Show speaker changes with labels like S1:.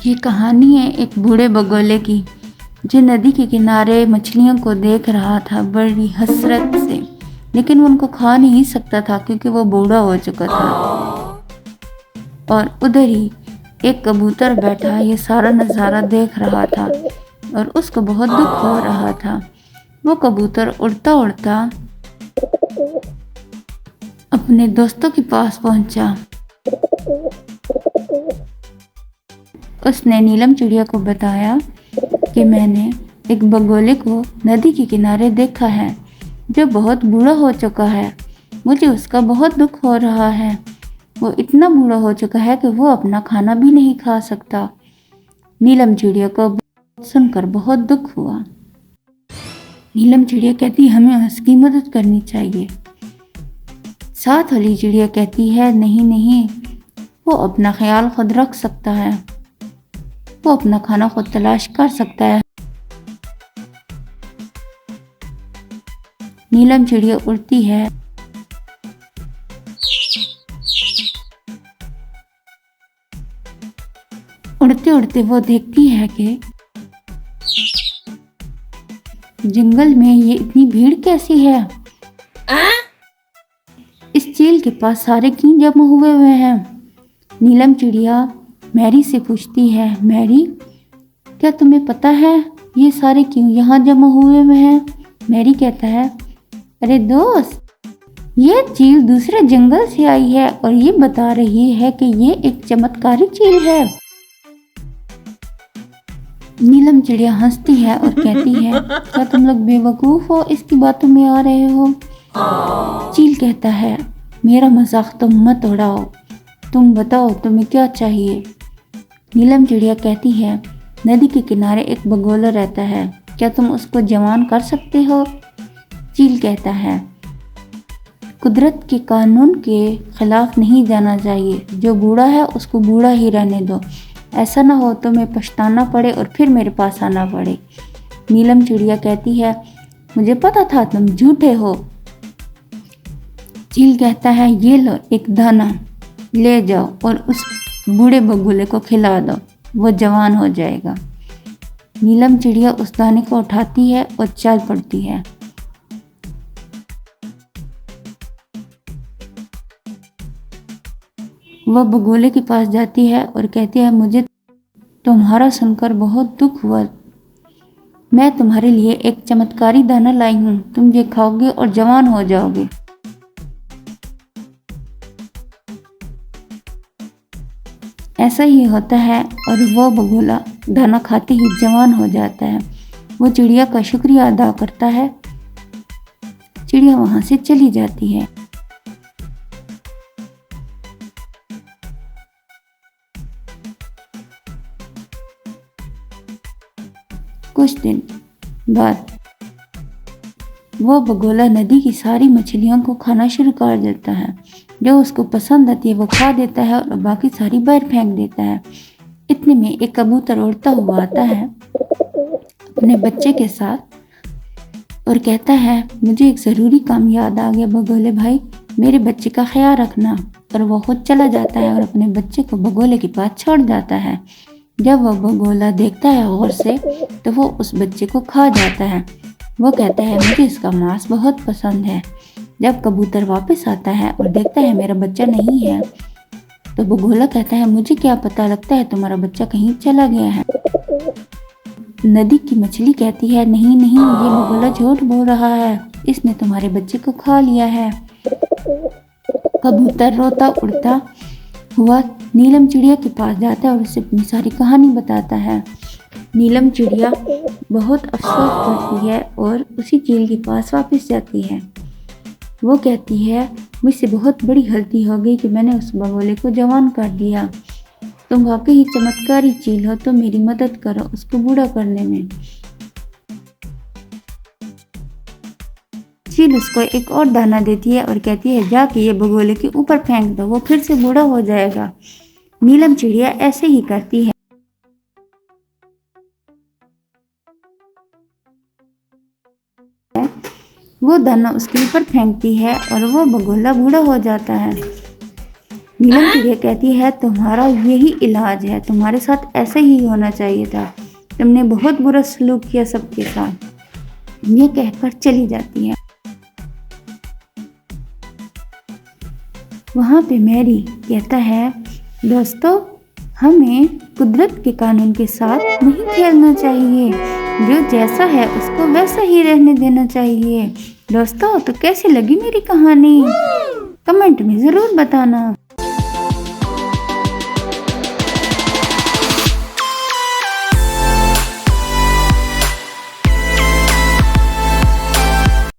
S1: ये कहानी है एक बूढ़े बगोले की जो नदी के किनारे मछलियों को देख रहा था बड़ी हसरत से। लेकिन वो उनको खा नहीं सकता था क्योंकि वो बूढ़ा हो चुका था। और उधर ही एक कबूतर बैठा ये सारा नज़ारा देख रहा था और उसको बहुत दुख हो रहा था। वो कबूतर उड़ता उड़ता अपने दोस्तों के पास पहुंचा। उसने नीलम चिड़िया को बताया कि मैंने एक बगोले को नदी के किनारे देखा है जो बहुत बूढ़ा हो चुका है। मुझे उसका बहुत दुख हो रहा है। वो इतना बूढ़ा हो चुका है कि वो अपना खाना भी नहीं खा सकता। नीलम चिड़िया को सुनकर बहुत दुख हुआ। नीलम चिड़िया कहती हमें उसकी मदद करनी चाहिए। साथ वाली चिड़िया कहती है नहीं नहीं, वो अपना ख्याल खुद रख सकता है, वो अपना खाना खुद तलाश कर सकता है। नीलम चिड़िया उड़ती है। उड़ते उड़ते वो देखती है कि जंगल में ये इतनी भीड़ कैसी है। इस चील के पास सारे क्यों जमा हुए हैं। नीलम चिड़िया मैरी से पूछती है, मैरी क्या तुम्हें पता है ये सारे क्यों यहाँ जमा हुए हैं। मैरी कहता है, अरे दोस्त, ये चील दूसरे जंगल से आई है और ये बता रही है कि ये एक चमत्कारी चील है। नीलम चिड़िया हंसती है और कहती है, क्या तुम लोग बेवकूफ हो, इसकी बातों में आ रहे हो। चील कहता है, मेरा मजाक तुम मत उड़ाओ, तुम बताओ तुम्हें क्या चाहिए। नीलम चिड़िया कहती है, नदी के किनारे एक बगोला रहता है, क्या तुम उसको जवान कर सकते हो। चील कहता है, कुदरत के कानून के खिलाफ नहीं जाना चाहिए, जो बूढ़ा है उसको बूढ़ा ही रहने दो, ऐसा ना हो तो मैं पछताना पड़े और फिर मेरे पास आना पड़े। नीलम चिड़िया कहती है, मुझे पता था तुम झूठे हो। चील कहता है, ये लो एक दाना, ले जाओ और उस बूढ़े बगुले को खिला दो, वो जवान हो जाएगा। नीलम चिड़िया उस दाने को उठाती है और चल पड़ती है। वह बगोले के पास जाती है और कहती है, मुझे तुम्हारा सुनकर बहुत दुख हुआ। मैं तुम्हारे लिए एक चमत्कारी दाना लाई हूँ, तुम ये खाओगे और जवान हो जाओगे। ऐसा ही होता है और वो बगोला दाना खाते ही जवान हो जाता है। वो चिड़िया का शुक्रिया अदा करता है। चिड़िया वहाँ से चली जाती है। कुछ दिन बाद वो बगोला नदी की सारी मछलियों को खाना शुरू कर देता है। जो उसको पसंद आती है वो खा देता है और बाकी सारी बाहर फेंक देता है। इतने में एक कबूतर उड़ता हुआ आता है अपने बच्चे के साथ और कहता है, मुझे एक ज़रूरी काम याद आ गया बगोले भाई, मेरे बच्चे का ख्याल रखना। और वो खुद चला जाता है और अपने बच्चे को बगोले के पास छोड़ जाता है। जब वह बगोला देखता है गौर से तो वो उस बच्चे को खा जाता है। वो कहता है, मुझे इसका मांस बहुत पसंद है। जब कबूतर वापस आता है और देखता है मेरा बच्चा नहीं है तो बगोला कहता है, मुझे क्या पता, लगता है तुम्हारा बच्चा कहीं चला गया है। नदी की मछली कहती है, नहीं नहीं, ये बगोला झूठ बोल रहा है, इसने तुम्हारे बच्चे को खा लिया है। कबूतर रोता उड़ता हुआ नीलम चिड़िया के पास जाता है और उसे अपनी सारी कहानी बताता है। नीलम चिड़िया बहुत अफसोस करती है और उसी चील के पास वापस जाती है। वो कहती है, मुझसे बहुत बड़ी गलती हो गई कि मैंने उस बगोले को जवान कर दिया। तुम वाकई ही चमत्कारी चील हो, तो मेरी मदद करो उसको बूढ़ा करने में। चील उसको एक और दाना देती है और कहती है, जाके ये बगोले के ऊपर फेंक दो, वो फिर से बूढ़ा हो जाएगा। नीलम चिड़िया ऐसे ही करती है। वो दाना उसके ऊपर फेंकती है और वो बगोला बूढ़ा हो जाता है। नीलम चिड़िया कहती है तुम्हारा यही इलाज है, तुम्हारे साथ ऐसे ही होना चाहिए था, तुमने बहुत बुरा सलूक किया सबके साथ। ये कहकर चली जाती है। वहाँ पे मैरी कहता है दोस्तों हमें कुदरत के कानून के साथ नहीं खेलना चाहिए, जो जैसा है उसको वैसा ही रहने देना चाहिए। दोस्तों तो कैसी लगी मेरी कहानी, कमेंट में ज़रूर बताना।